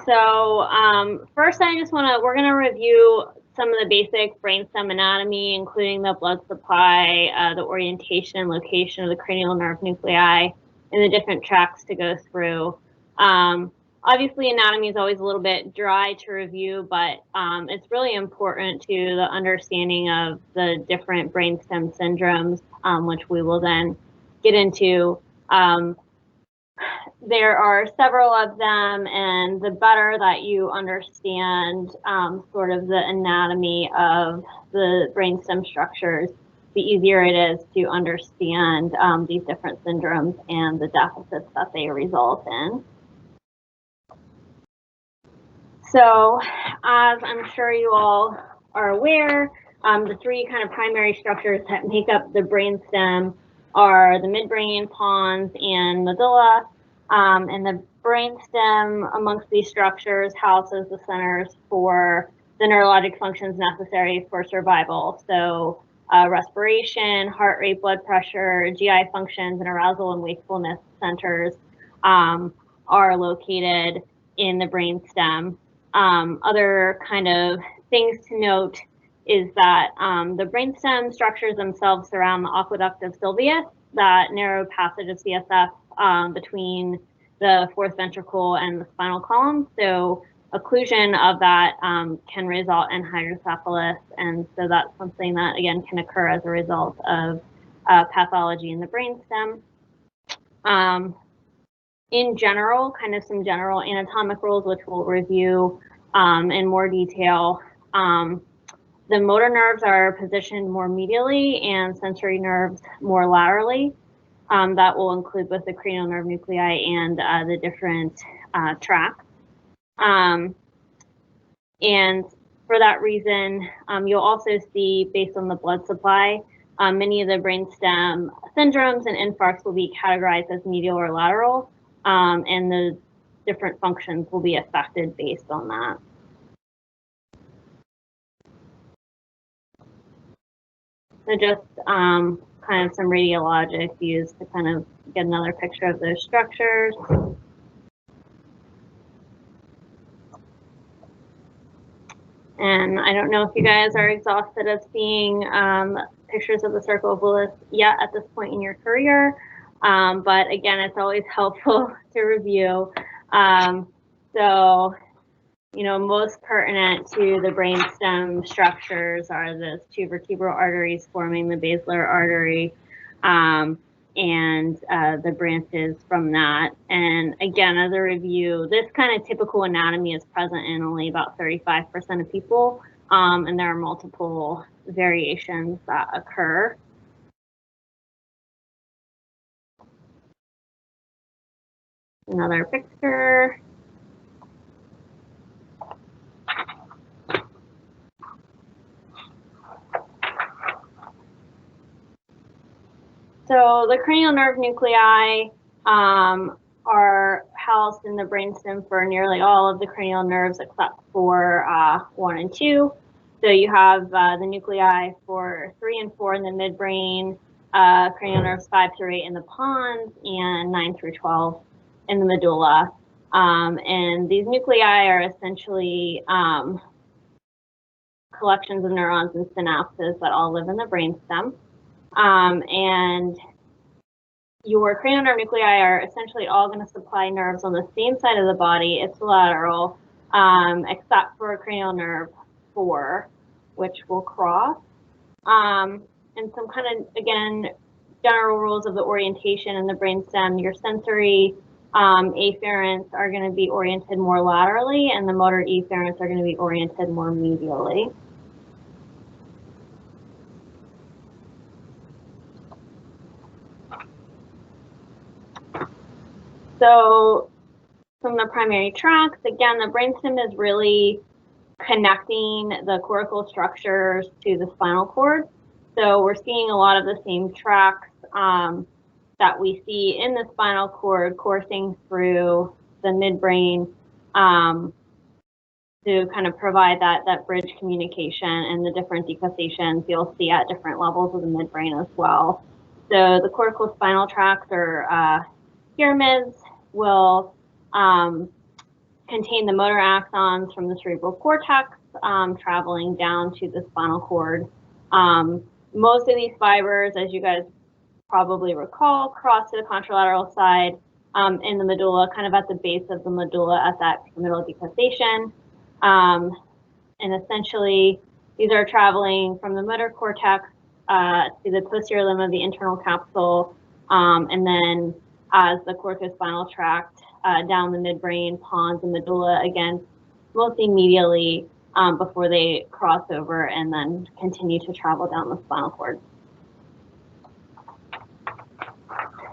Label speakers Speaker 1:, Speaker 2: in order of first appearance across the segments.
Speaker 1: So first we're going to review some of the basic brainstem anatomy, including the blood supply, the orientation and location of the cranial nerve nuclei, and the different tracks to go through. Obviously, anatomy is always a little bit dry to review, but it's really important to the understanding of the different brainstem syndromes, which we will then get into. There are several of them, and the better that you understand sort of the anatomy of the brainstem structures, the easier it is to understand these different syndromes and the deficits that they result in. So, as I'm sure you all are aware, the three kind of primary structures that make up the brainstem are the midbrain, pons, and medulla. And the brainstem amongst these structures houses the centers for the neurologic functions necessary for survival. So respiration, heart rate, blood pressure, GI functions, and arousal and wakefulness centers are located in the brainstem. Other kind of things to note is that the brainstem structures themselves surround the aqueduct of Sylvius, that narrow passage of CSF between the fourth ventricle and the spinal column. So occlusion of that can result in hydrocephalus, and so that's something that again can occur as a result of pathology in the brainstem. In general, kind of some general anatomic rules, which we'll review in more detail. The motor nerves are positioned more medially and sensory nerves more laterally. That will include both the cranial nerve nuclei and the different tracts. And for that reason, you'll also see, based on the blood supply, many of the brainstem syndromes and infarcts will be categorized as medial or lateral, and the different functions will be affected based on that. So just kind of some radiologic views to kind of get another picture of those structures. And I don't know if you guys are exhausted of seeing pictures of the cervical bolus yet at this point in your career, but again, it's always helpful to review. So, you know, most pertinent to the brainstem structures are the two vertebral arteries forming the basilar artery and the branches from that. And again, as a review, this kind of typical anatomy is present in only about 35% of people, and there are multiple variations that occur. Another picture. So the cranial nerve nuclei are housed in the brainstem for nearly all of the cranial nerves except for 1 and 2. So you have the nuclei for 3 and 4 in the midbrain, cranial nerves 5 through 8 in the pons, and 9 through 12 in the medulla. And these nuclei are essentially collections of neurons and synapses that all live in the brainstem. And your cranial nerve nuclei are essentially all going to supply nerves on the same side of the body. It's lateral, except for cranial nerve 4, which will cross. And some kind of, again, general rules of the orientation in the brainstem. Your sensory afferents are going to be oriented more laterally, and the motor efferents are going to be oriented more medially. So from the primary tracks, again, the brainstem is really connecting the cortical structures to the spinal cord. So we're seeing a lot of the same tracks that we see in the spinal cord coursing through the midbrain to kind of provide that bridge communication and the different decussations you'll see at different levels of the midbrain as well. So the cortical spinal tracts or pyramids will contain the motor axons from the cerebral cortex, traveling down to the spinal cord. Most of these fibers, as you guys probably recall, cross to the contralateral side in the medulla, kind of at the base of the medulla at that pyramidal decussation. And essentially, these are traveling from the motor cortex to the posterior limb of the internal capsule, and then as the corticospinal tract down the midbrain, pons, and medulla, again, mostly medially before they cross over and then continue to travel down the spinal cord.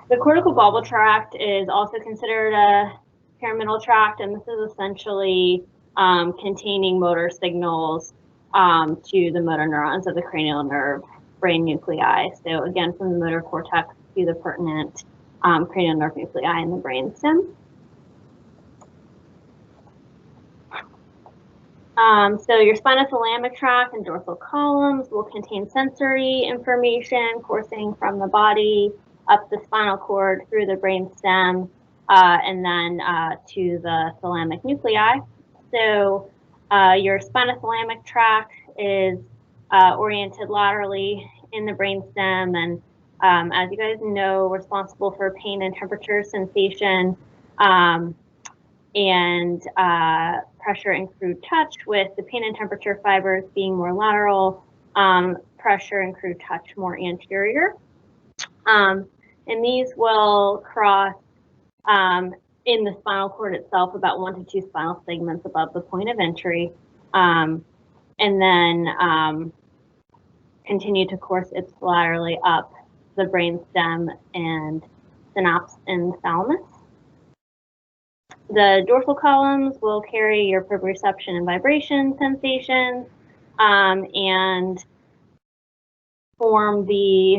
Speaker 1: The cortical bulbar tract is also considered a pyramidal tract, and this is essentially containing motor signals to the motor neurons of the cranial nerve brain nuclei. So again, from the motor cortex to the pertinent cranial nerve nuclei in the brainstem. So your spinothalamic tract and dorsal columns will contain sensory information coursing from the body up the spinal cord through the brainstem and then to the thalamic nuclei. So your spinothalamic tract is oriented laterally in the brainstem, and as you guys know, responsible for pain and temperature sensation and pressure and crude touch, with the pain and temperature fibers being more lateral, pressure and crude touch more anterior. And these will cross in the spinal cord itself about 1 to 2 spinal segments above the point of entry, and then continue to course ipsilaterally up the brainstem and synapse and thalamus. The dorsal columns will carry your proprioception and vibration sensations and form the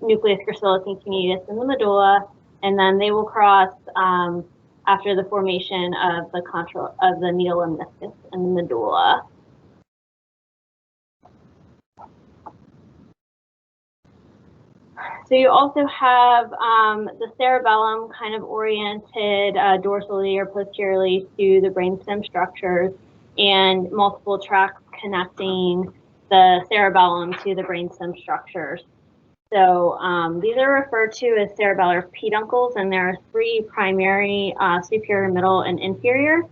Speaker 1: nucleus gracilis and cuneatus in the medulla, and then they will cross after the formation of the medial lemniscus in the medulla. So you also have the cerebellum kind of oriented dorsally or posteriorly to the brainstem structures, and multiple tracts connecting the cerebellum to the brainstem structures. So these are referred to as cerebellar peduncles, and there are 3 primary, superior, middle, and inferior,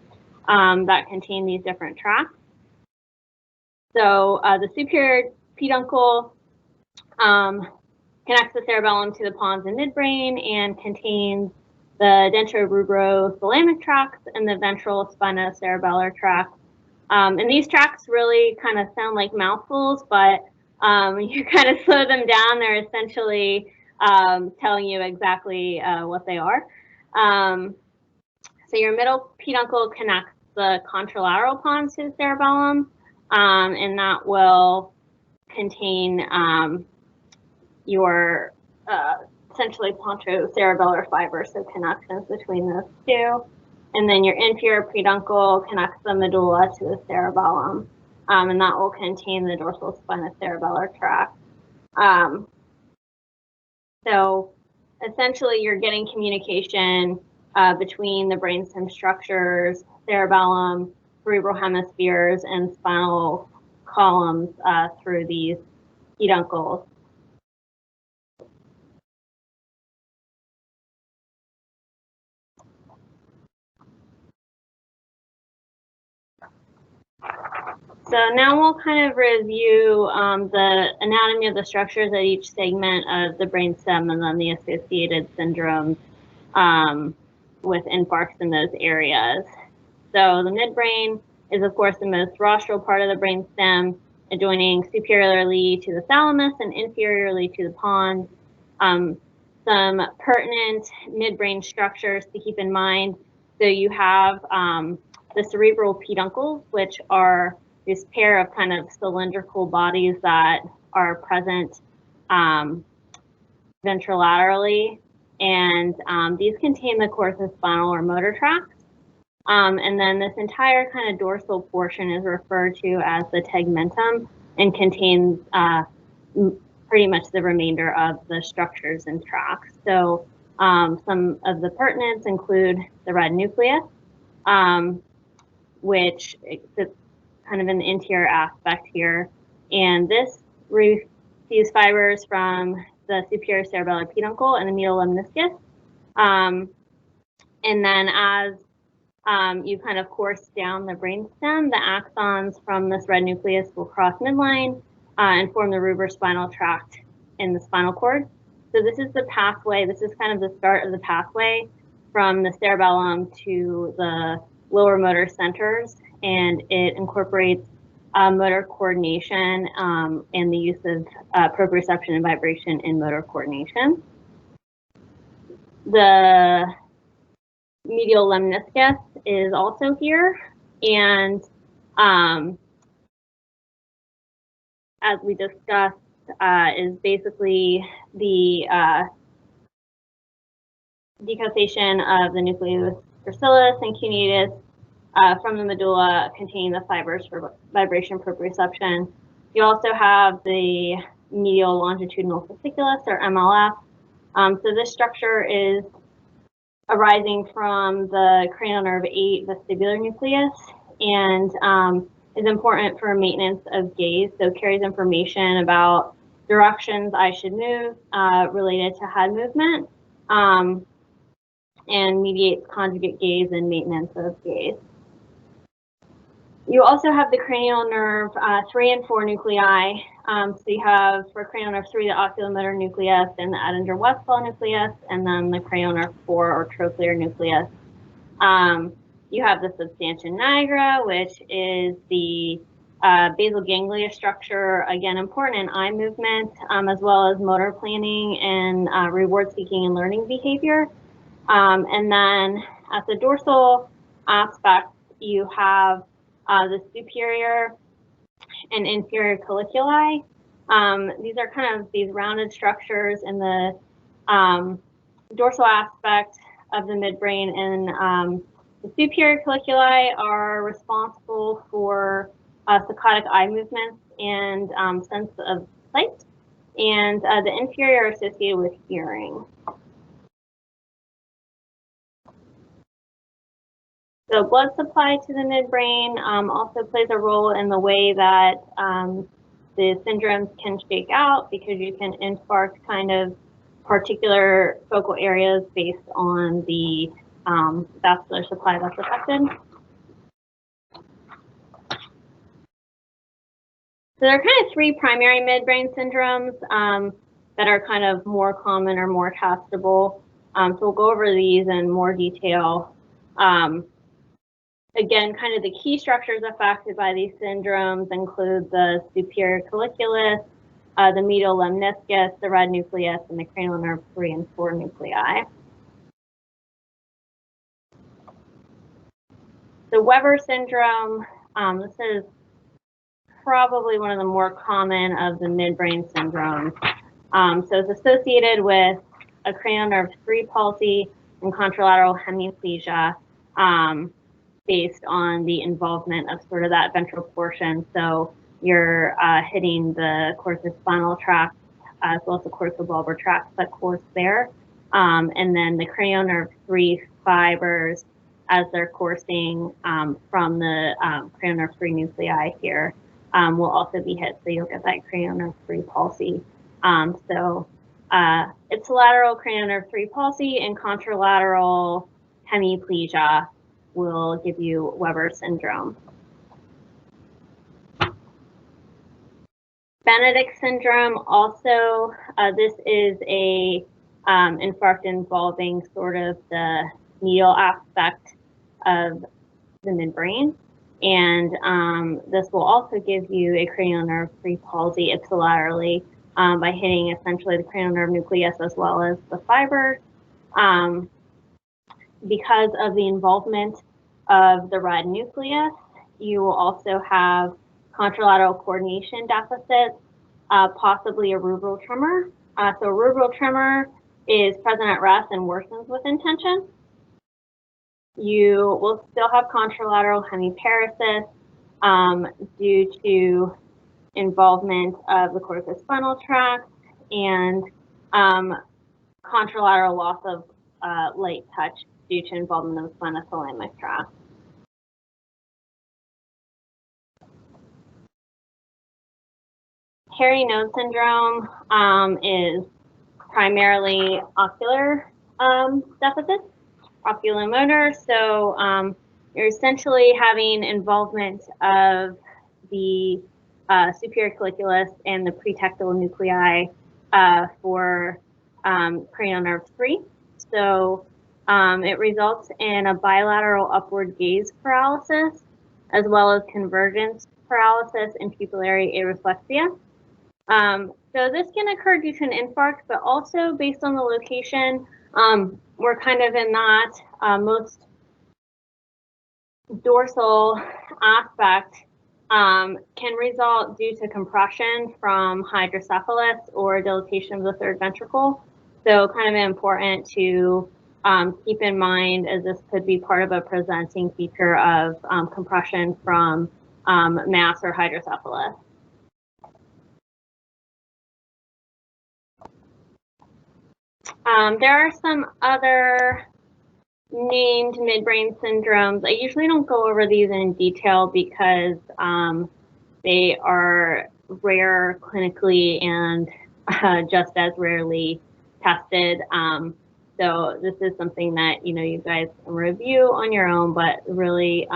Speaker 1: that contain these different tracts. So the superior peduncle connects the cerebellum to the pons and midbrain and contains the dentro-rubrothalamic tracts and the ventral spinocerebellar tract. And these tracts really kind of sound like mouthfuls, but when you kind of slow them down, they're essentially telling you exactly what they are. So your middle peduncle connects the contralateral pons to the cerebellum, and that will contain your essentially pontocerebellar fibers, so connections between those 2. And then your inferior peduncle connects the medulla to the cerebellum, and that will contain the dorsal spinocerebellar tract. So essentially you're getting communication between the brainstem structures, cerebellum, cerebral hemispheres, and spinal columns through these peduncles. So now we'll kind of review the anatomy of the structures at each segment of the brainstem and then the associated syndromes with infarcts in those areas. So the midbrain is, of course, the most rostral part of the brainstem, adjoining superiorly to the thalamus and inferiorly to the pons. Some pertinent midbrain structures to keep in mind. So you have the cerebral peduncles, which are this pair of kind of cylindrical bodies that are present ventrolaterally, and these contain the corticospinal or motor tracts. And then this entire kind of dorsal portion is referred to as the tegmentum and contains pretty much the remainder of the structures and tracts. So some of the pertinents include the red nucleus, which sits kind of in the interior aspect here. And this receives fibers from the superior cerebellar peduncle and the medial lemniscus. And then as you kind of course down the brainstem, the axons from this red nucleus will cross midline and form the ruber-spinal tract in the spinal cord. So this is the pathway. This is kind of the start of the pathway from the cerebellum to the lower motor centers, and it incorporates motor coordination and the use of proprioception and vibration in motor coordination. The medial lemniscus is also here, and as we discussed, is basically the decussation of the nucleus gracilis and cuneatus from the medulla, containing the fibers for vibration proprioception. You also have the medial longitudinal fasciculus, or MLF. So this structure is arising from the cranial nerve 8 vestibular nucleus, and is important for maintenance of gaze. So it carries information about directions I should move related to head movement, and mediates conjugate gaze and maintenance of gaze. You also have the cranial nerve 3 and 4 nuclei. So you have, for cranial nerve 3, the oculomotor nucleus and the Edinger-Westphal nucleus, and then the cranial nerve 4, or trochlear nucleus. You have the substantia nigra, which is the basal ganglia structure, again important in eye movement, as well as motor planning and reward seeking and learning behavior. And then at the dorsal aspect, you have the superior and inferior colliculi. These are kind of these rounded structures in the dorsal aspect of the midbrain, and the superior colliculi are responsible for saccadic eye movements and sense of sight, and the inferior are associated with hearing. So blood supply to the midbrain also plays a role in the way that the syndromes can shake out, because you can infarct kind of particular focal areas based on the vascular supply that's affected. So there are kind of 3 primary midbrain syndromes that are kind of more common or more testable. So we'll go over these in more detail. Again, kind of the key structures affected by these syndromes include the superior colliculus, the medial lemniscus, the red nucleus, and the cranial nerve 3 and 4 nuclei. The Weber syndrome, this is probably one of the more common of the midbrain syndromes. So it's associated with a cranial nerve 3 palsy and contralateral hemiplegia, based on the involvement of sort of that ventral portion. So you're hitting the corticospinal tract as well as the corticobulbar tract that course there. And then the cranial nerve 3 fibers, as they're coursing from the cranial nerve 3 nuclei here, will also be hit. So you'll get that cranial nerve 3 palsy. So ipsilateral cranial nerve 3 palsy and contralateral hemiplegia will give you Weber syndrome. Benedict syndrome also, this is a infarct involving sort of the medial aspect of the midbrain, and this will also give you a cranial nerve 3 palsy ipsilaterally by hitting essentially the cranial nerve nucleus as well as the fibers. Because of the involvement of the red nucleus, you will also have contralateral coordination deficits, possibly a rubral tremor. So a rubral tremor is present at rest and worsens with intention. You will still have contralateral hemiparesis due to involvement of the corticospinal tract and contralateral loss of light touch due to involvement of the spinothalamic tract. hairy nose syndrome is primarily ocular deficits, oculomotor. So you're essentially having involvement of the superior colliculus and the pretectal nuclei for cranial nerve 3. So it results in a bilateral upward gaze paralysis, as well as convergence paralysis and pupillary areflexia. So this can occur due to an infarct, but also based on the location, we're kind of in that most dorsal aspect can result due to compression from hydrocephalus or dilatation of the third ventricle. So kind of important to keep in mind, as this could be part of a presenting feature of compression from mass or hydrocephalus. There are some other named midbrain syndromes. I usually don't go over these in detail because they are rare clinically and just as rarely tested. So this is something that you guys can review on your own, but really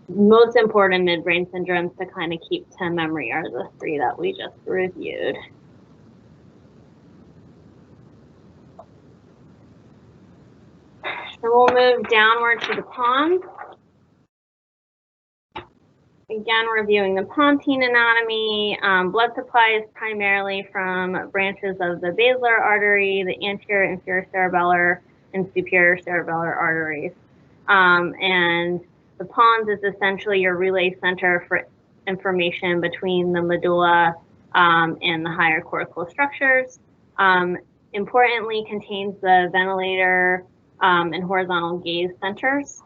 Speaker 1: most important midbrain syndromes to kind of keep to memory are the 3 that we just reviewed. So we'll move downward to the pons. Again, reviewing the pontine anatomy. Blood supply is primarily from branches of the basilar artery, the anterior, inferior cerebellar, and superior cerebellar arteries. And the pons is essentially your relay center for information between the medulla and the higher cortical structures. Importantly, contains the ventilator and horizontal gaze centers,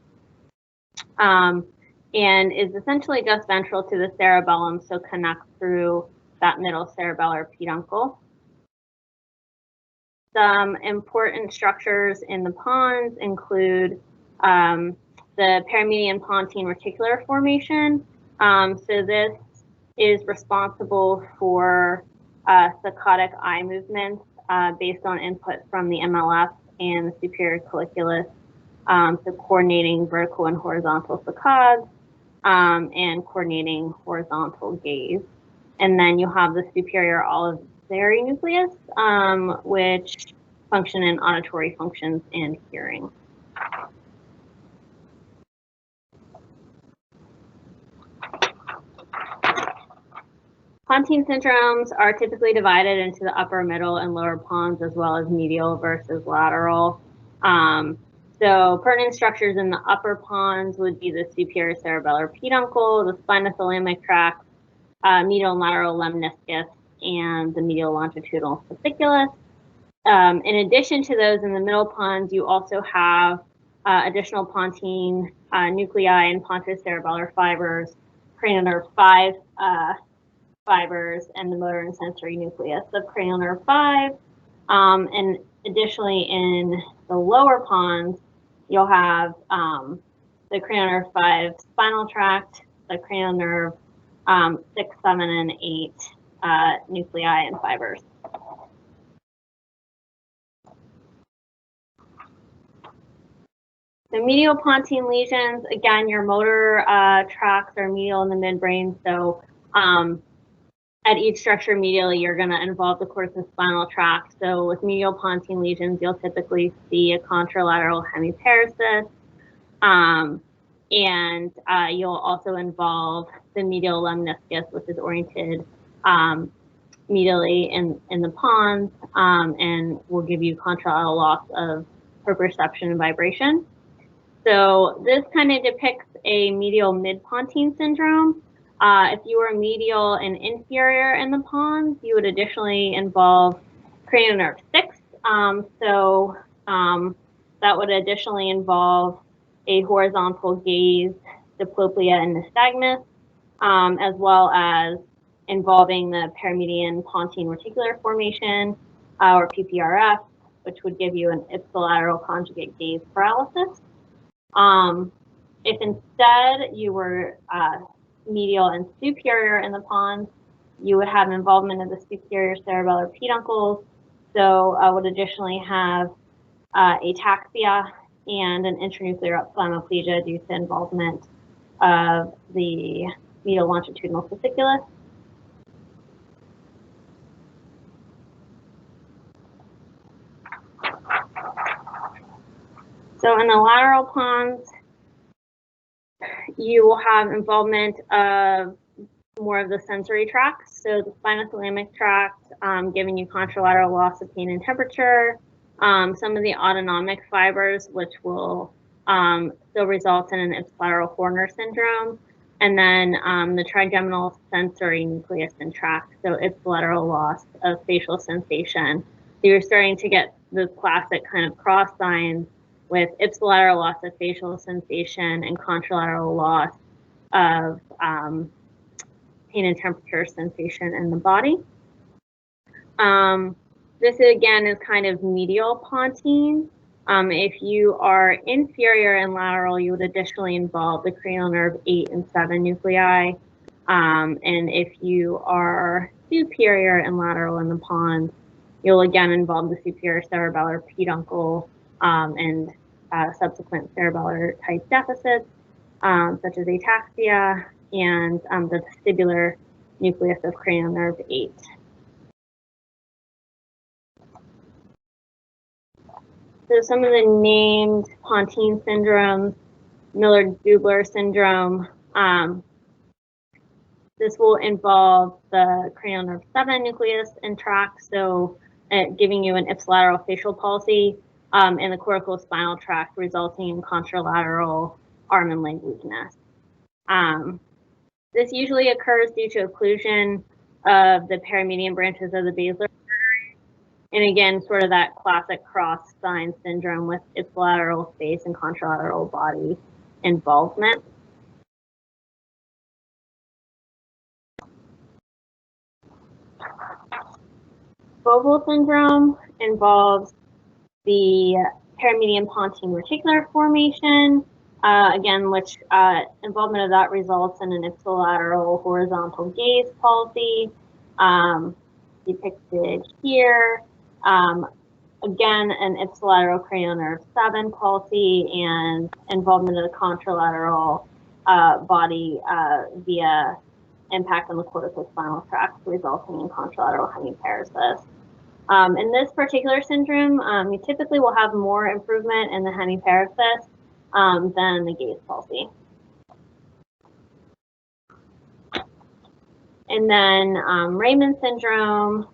Speaker 1: and is essentially just ventral to the cerebellum, so connects through that middle cerebellar peduncle. Some important structures in the pons include the paramedian pontine reticular formation. So this is responsible for saccadic eye movements based on input from the MLF and the superior colliculus, so coordinating vertical and horizontal saccades and coordinating horizontal gaze. And then you have the superior olivary nucleus, which function in auditory functions and hearing. Pontine syndromes are typically divided into the upper, middle, and lower pons, as well as medial versus lateral. So pertinent structures in the upper pons would be the superior cerebellar peduncle, the spinothalamic tract, medial and lateral lemniscus, and the medial longitudinal fasciculus. In addition to those in the middle pons, you also have additional pontine nuclei and pontocerebellar fibers, cranial nerve 5 fibers, and the motor and sensory nucleus of cranial nerve 5. And additionally, in the lower pons, you'll have the cranial nerve 5 spinal tract, the cranial nerve 6, 7, and 8 nuclei and fibers. The medial pontine lesions, again, your motor tracts are medial in the midbrain, so at each structure medially, you're going to involve the corticospinal tract. So with medial pontine lesions, you'll typically see a contralateral hemiparesis, and you'll also involve the medial lemniscus, which is oriented medially in the pons, and will give you contralateral loss of proprioception and vibration. So this kind of depicts a medial mid-pontine syndrome. If you were medial and inferior in the pons, you would additionally involve cranial nerve 6. So that would additionally involve a horizontal gaze, diplopia, and nystagmus, as well as involving the paramedian pontine reticular formation, or PPRF, which would give you an ipsilateral conjugate gaze paralysis. If instead you were medial and superior in the pons, you would have involvement of the superior cerebellar peduncles, so would additionally have ataxia and an intranuclear ophthalmoplegia due to involvement of the medial longitudinal fasciculus. So in the lateral pons, you will have involvement of more of the sensory tracts, so the spinothalamic tract, giving you contralateral loss of pain and temperature, some of the autonomic fibers, which will still result in an ipsilateral Horner syndrome, and then the trigeminal sensory nucleus and tract, so ipsilateral loss of facial sensation. So you're starting to get the classic kind of cross signs with ipsilateral loss of facial sensation and contralateral loss of pain and temperature sensation in the body. This again is kind of medial pontine. If you are inferior and lateral, you would additionally involve the cranial nerve 8 and 7 nuclei. And if you are superior and lateral in the pons, you'll again involve the superior cerebellar peduncle and subsequent cerebellar type deficits, such as ataxia and the vestibular nucleus of cranial nerve 8. So some of the named pontine syndromes, Miller-Dubler syndrome, this will involve the cranial nerve 7 nucleus and tract, so giving you an ipsilateral facial palsy in the coracospinal tract, resulting in contralateral arm and leg weakness. This usually occurs due to occlusion of the perimedian branches of the basilar artery, and again, sort of that classic cross sign syndrome with ipsilateral face and contralateral body involvement. Foveal syndrome involves the perimedian pontine reticular formation, again, which involvement of that results in an ipsilateral horizontal gaze palsy, depicted here. Again, an ipsilateral cranial nerve 7 palsy and involvement of the contralateral body via impact on the corticospinal tract, resulting in contralateral hemiparesis. In this particular syndrome, you typically will have more improvement in the hemiparesis than the gaze palsy. And then Raymond syndrome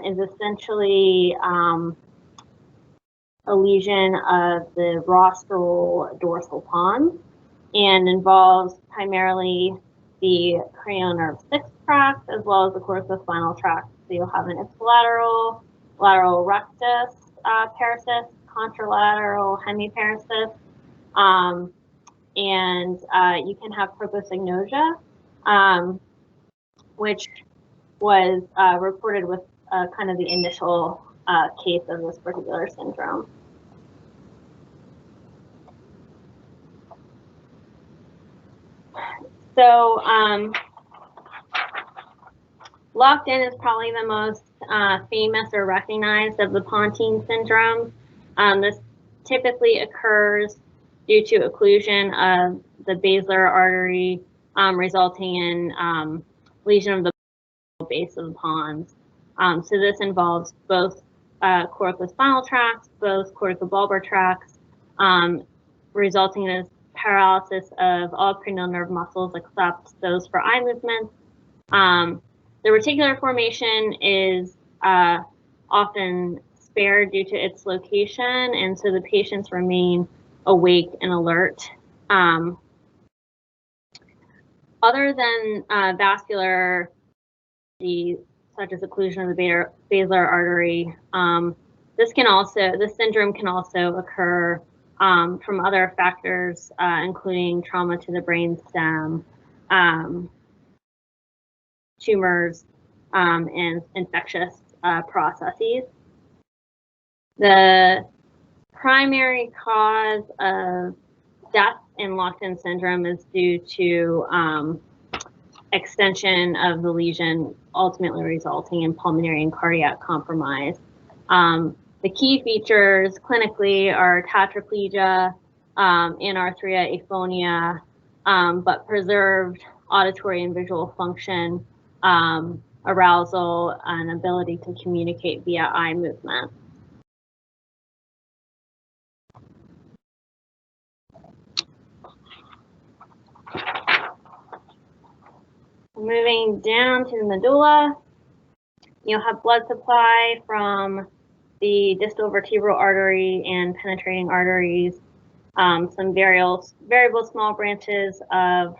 Speaker 1: is essentially a lesion of the rostral dorsal pons and involves primarily the cranial nerve 6 tract as well as the corticospinal tract. So you'll have an ipsilateral, lateral rectus paresis, contralateral hemiparesis, and you can have prosopagnosia, which was reported with kind of the initial case of this particular syndrome. So locked in is probably the most famous or recognized of the pontine syndromes. This typically occurs due to occlusion of the basilar artery, resulting in lesion of the base of the pons. So this involves both coracospinal tracts, both corticobulbar tracts, resulting in paralysis of all cranial nerve muscles except those for eye movements. The reticular formation is often spared due to its location, and so the patients remain awake and alert. Other than vascular disease, such as occlusion of the basilar artery, this syndrome can also occur from other factors, including trauma to the brainstem, tumors, and infectious processes. The primary cause of death in locked-in syndrome is due to extension of the lesion, ultimately resulting in pulmonary and cardiac compromise. The key features clinically are tetraplegia, anarthria, aphonia, but preserved auditory and visual function, arousal, and ability to communicate via eye movement. Moving down to the medulla, you'll have blood supply from the distal vertebral artery and penetrating arteries, some variable small branches of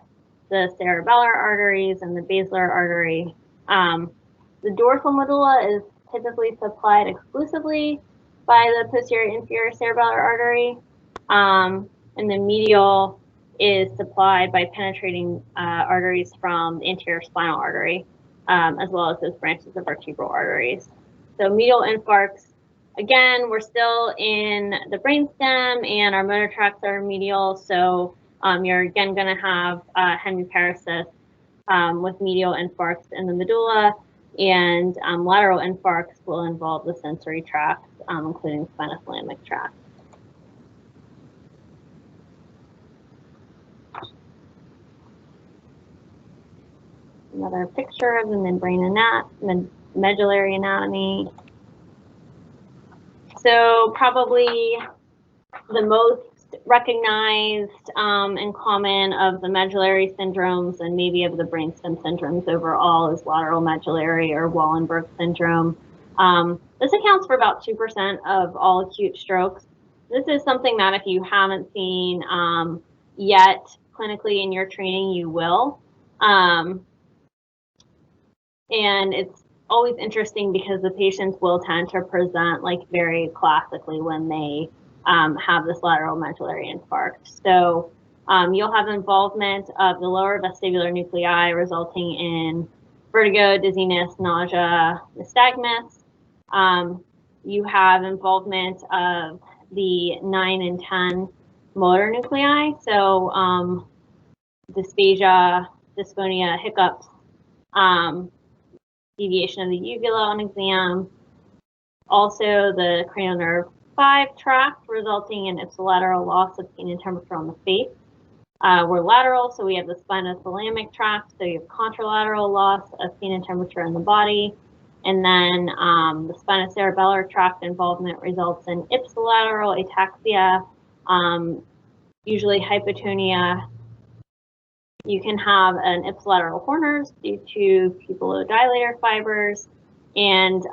Speaker 1: the cerebellar arteries and the basilar artery. The dorsal medulla is typically supplied exclusively by the posterior inferior cerebellar artery, and the medial is supplied by penetrating arteries from the anterior spinal artery, as well as those branches of vertebral arteries. So medial infarcts, again, we're still in the brainstem and our motor tracts are medial, so you're again going to have hemiparesis with medial infarcts in the medulla, and lateral infarcts will involve the sensory tracts, including spinothalamic tract. Another picture of the medullary anatomy. So probably the most recognized and common of the medullary syndromes and maybe of the brainstem syndromes overall is lateral medullary or Wallenberg syndrome. This accounts for about 2% of all acute strokes. This is something that if you haven't seen yet clinically in your training, you will. And it's always interesting because the patients will tend to present like very classically when they have this lateral medullary infarct. So you'll have involvement of the lower vestibular nuclei resulting in vertigo, dizziness, nausea, nystagmus. You have involvement of the 9 and 10 motor nuclei, so dysphagia, dysphonia, hiccups, deviation of the uvula on exam, also the cranial nerve 5 tract resulting in ipsilateral loss of pain and temperature on the face. We're lateral, so we have the spinothalamic tract, so you have contralateral loss of pain and temperature in the body. And then the spinocerebellar tract involvement results in ipsilateral ataxia, usually hypotonia. You can have an ipsilateral corners due to pupillodilator fibers, and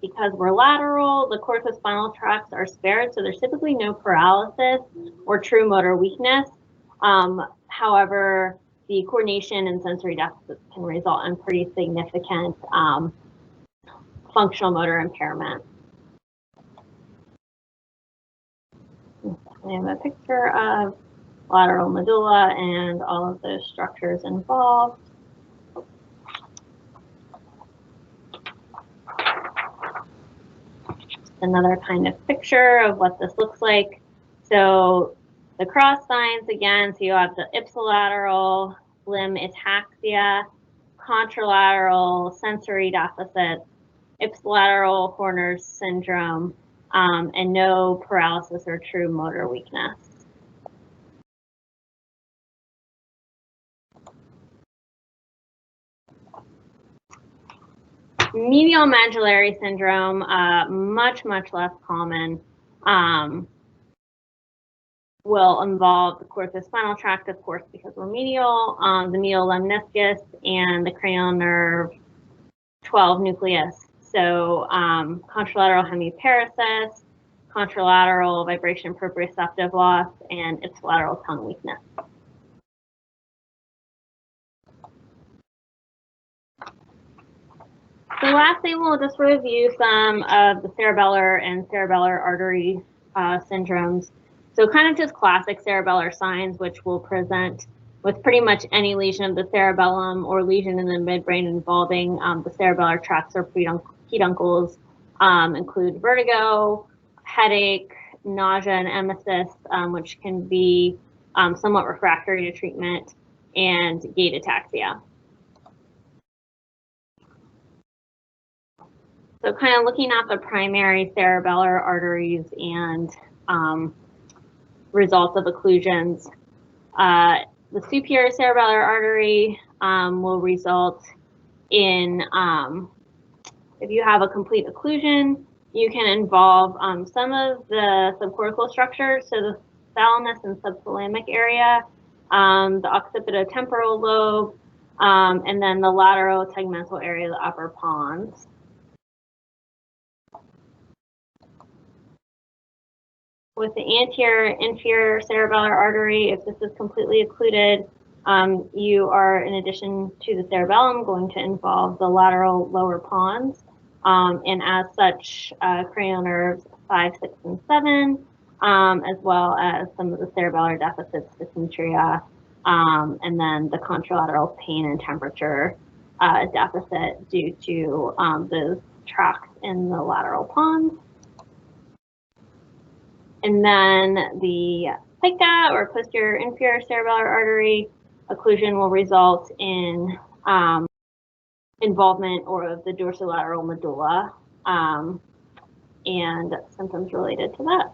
Speaker 1: because we're lateral, the corticospinal tracts are spared, so there's typically no paralysis or true motor weakness. However, the coordination and sensory deficits can result in pretty significant functional motor impairment. I have a picture of lateral medulla and all of those structures involved. Another kind of picture of what this looks like. So the cross signs again, so you have the ipsilateral limb ataxia, contralateral sensory deficit, ipsilateral Horner's syndrome, and no paralysis or true motor weakness. Medial medullary syndrome, much less common, will involve the corticospinal tract, of course, because we're medial, the medial lemniscus, and the cranial nerve 12 nucleus. So contralateral hemiparesis, contralateral vibration proprioceptive loss, and ipsilateral tongue weakness. So lastly, we'll just review some of the cerebellar and cerebellar artery syndromes. So kind of just classic cerebellar signs, which will present with pretty much any lesion of the cerebellum or lesion in the midbrain involving the cerebellar tracts or peduncles, include vertigo, headache, nausea and emesis, which can be somewhat refractory to treatment, and gait ataxia. So kind of looking at the primary cerebellar arteries and results of occlusions. The superior cerebellar artery will result in, if you have a complete occlusion, you can involve some of the subcortical structures, so the thalamus and subthalamic area, the occipitotemporal lobe, and then the lateral tegmental area of the upper pons. With the anterior inferior cerebellar artery, if this is completely occluded, you are, in addition to the cerebellum, going to involve the lateral lower pons, and as such, cranial nerves 5, 6, and 7, as well as some of the cerebellar deficits, dysenteria, and then the contralateral pain and temperature deficit due to those tracts in the lateral pons. And then the PICA, or posterior inferior cerebellar artery, occlusion will result in involvement of the dorsolateral medulla and symptoms related to that.